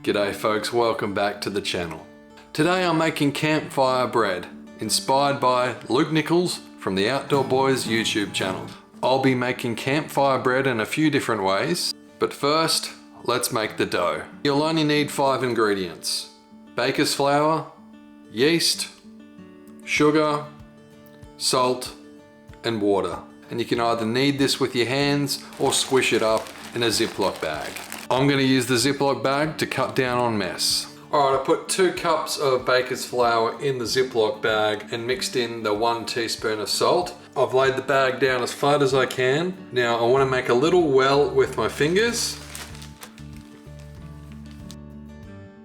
G'day folks, welcome back to the channel. Today I'm making campfire bread, inspired by Luke Nichols from the Outdoor Boys YouTube channel. I'll be making campfire bread in a few different ways, but first, let's make the dough. You'll only need 5 ingredients: baker's flour, yeast, sugar, salt, and water. And you can either knead this with your hands or squish it up in a Ziploc bag. I'm going to use the Ziploc bag to cut down on mess. Alright, I put 2 cups of baker's flour in the Ziploc bag and mixed in the 1 teaspoon of salt. I've laid the bag down as flat as I can. Now I want to make a little well with my fingers.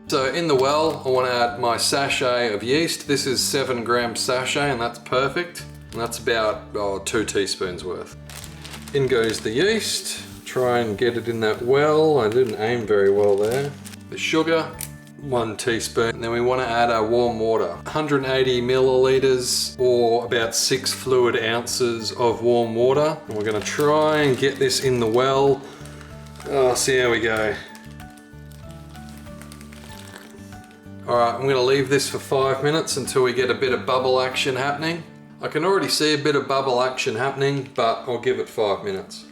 So in the well, I want to add my sachet of yeast. This is 7 gram sachet and that's perfect. And that's about 2 teaspoons worth. In goes the yeast. Try and get it in that well. I didn't aim very well there. The sugar, 1 teaspoon. And then we want to add our warm water. 180 milliliters or about 6 fluid ounces of warm water. And we're going to try and get this in the well. Oh, see how we go. Alright, I'm going to leave this for 5 minutes until we get a bit of bubble action happening. I can already see a bit of bubble action happening, but I'll give it 5 minutes.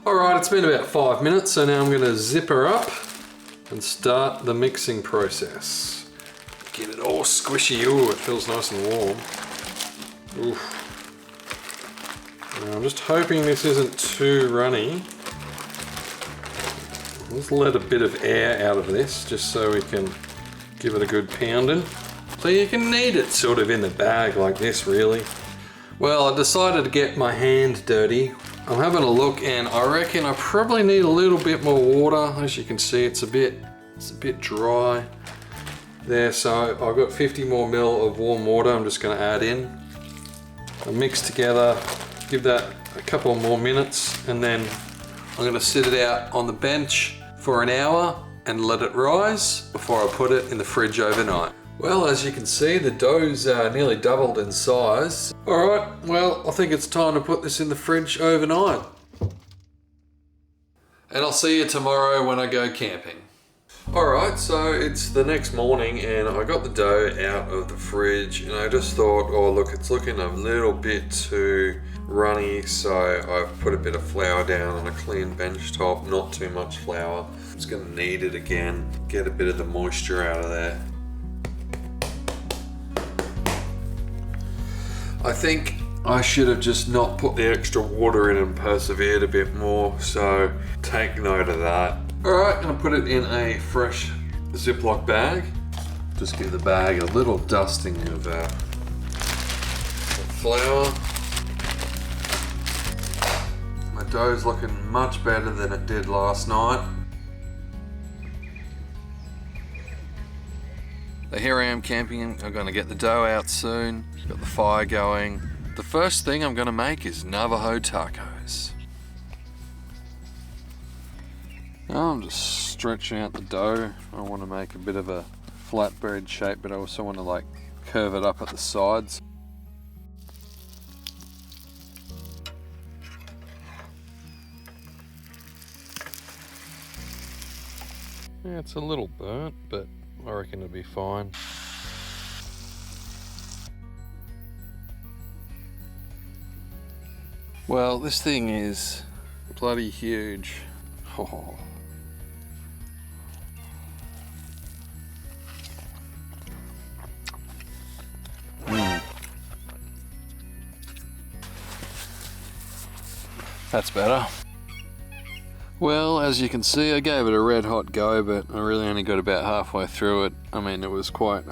Alright, it's been about 5 minutes, so now I'm going to zip her up and start the mixing process. Get it all squishy. Ooh, it feels nice and warm. Oof. Now, I'm just hoping this isn't too runny. Let's let a bit of air out of this, just so we can give it a good pounding. So you can knead it sort of in the bag like this, really. Well, I decided to get my hand dirty. I'm having a look and I reckon I probably need a little bit more water. As you can see, it's a bit dry there. So I've got 50 more mil of warm water I'm just going to add in. I'll mix together, give that a couple more minutes, and then I'm going to sit it out on the bench for an hour and let it rise before I put it in the fridge overnight. Well, as you can see, the dough's nearly doubled in size. Alright, well, I think it's time to put this in the fridge overnight. And I'll see you tomorrow when I go camping. Alright, so it's the next morning and I got the dough out of the fridge and I just thought, oh look, it's looking a little bit too runny, so I've put a bit of flour down on a clean bench top, not too much flour. I'm just going to knead it again, get a bit of the moisture out of there. I think I should have just not put the extra water in and persevered a bit more, so take note of that. Alright, I'm going to put it in a fresh Ziploc bag. Just give the bag a little dusting of flour. My dough's looking much better than it did last night. So here I am camping. I'm going to get the dough out soon. Got the fire going. The first thing I'm going to make is Navajo tacos. Now I'm just stretching out the dough. I want to make a bit of a flatbread shape, but I also want to like curve it up at the sides. Yeah, it's a little burnt, but I reckon it'll be fine. Well, this thing is bloody huge. Oh. That's better. Well, as you can see, I gave it a red hot go, but I really only got about halfway through it. I mean, it was quite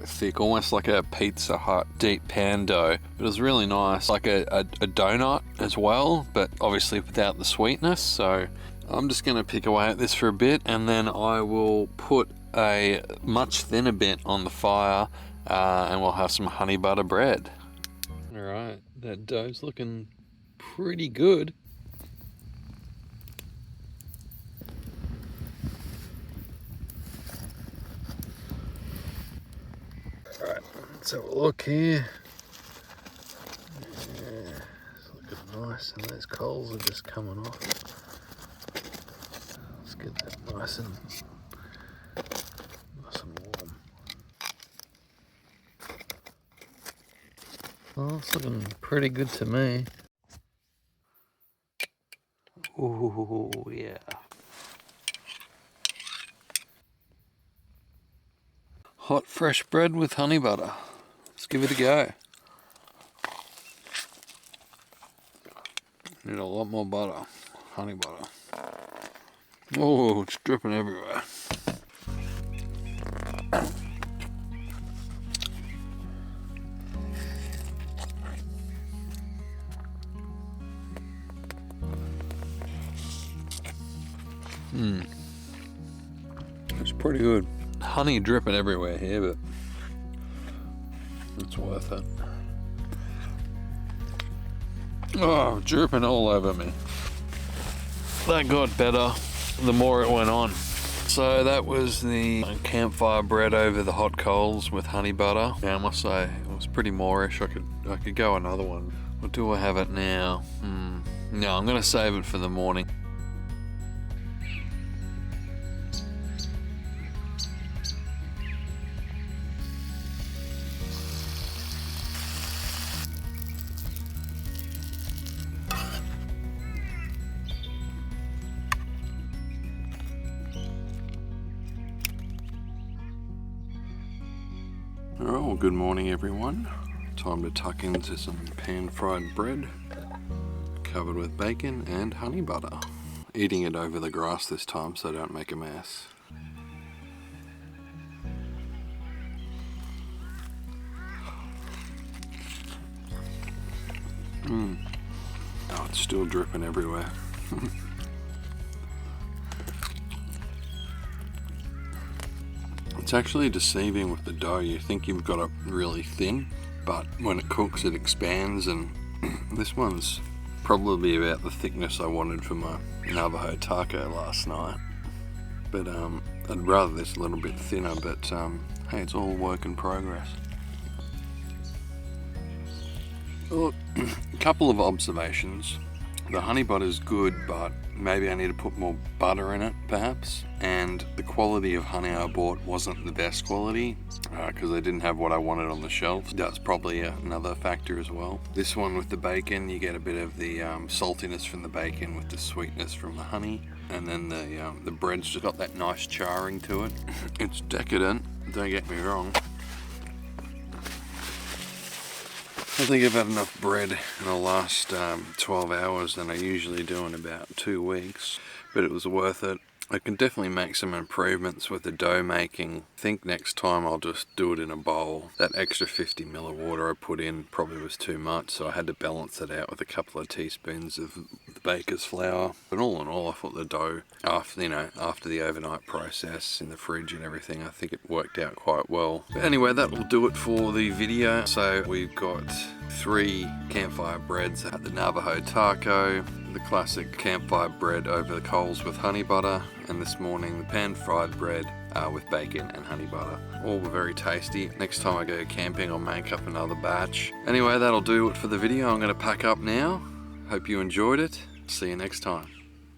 thick, almost like a Pizza Hut deep pan dough. But it was really nice, like a donut as well, but obviously without the sweetness. So I'm just going to pick away at this for a bit, and then I will put a much thinner bit on the fire, and we'll have some honey butter bread. All right, that dough's looking pretty good. Alright, let's have a look here. Yeah, it's looking nice, and those coals are just coming off. Let's get that nice and Oh, it's looking pretty good to me. Oh, yeah. Hot fresh bread with honey butter. Let's give it a go. Need a lot more butter. Honey butter. Oh, it's dripping everywhere. It's pretty good. Honey dripping everywhere here, but it's worth it. Oh, dripping all over me. That got better the more it went on. So that was the campfire bread over the hot coals with honey butter. Yeah, I must say it was pretty moreish. I could go another one. Or do I have it now? No, I'm gonna save it for the morning. Alright, well, good morning everyone. Time to tuck into some pan-fried bread covered with bacon and honey butter. Eating it over the grass this time so I don't make a mess. Oh, it's still dripping everywhere. It's actually deceiving with the dough. You think you've got it really thin, but when it cooks it expands, and this one's probably about the thickness I wanted for my Navajo taco last night. But I'd rather this a little bit thinner, but hey, it's all work in progress. Well, a couple of observations. The honey butter's good, but maybe I need to put more butter in it, perhaps. And the quality of honey I bought wasn't the best quality, because they didn't have what I wanted on the shelf. That's probably another factor as well. This one with the bacon, you get a bit of the saltiness from the bacon with the sweetness from the honey. And then the bread's just got that nice charring to it. It's decadent, don't get me wrong. I think I've had enough bread in the last 12 hours than I usually do in about 2 weeks, but it was worth it. I can definitely make some improvements with the dough making. I think next time I'll just do it in a bowl. That extra 50 ml of water I put in probably was too much, so I had to balance it out with a couple of teaspoons of the baker's flour. But all in all, I thought the dough, after the overnight process in the fridge and everything, I think it worked out quite well. But anyway, that will do it for the video. So we've got 3 campfire breads. The Navajo taco, the classic campfire bread over the coals with honey butter, and this morning the pan-fried bread with bacon and honey butter. All were very tasty. Next time I go camping I'll make up another batch. Anyway, that'll do it for the video. I'm going to pack up now. Hope you enjoyed it. See you next time.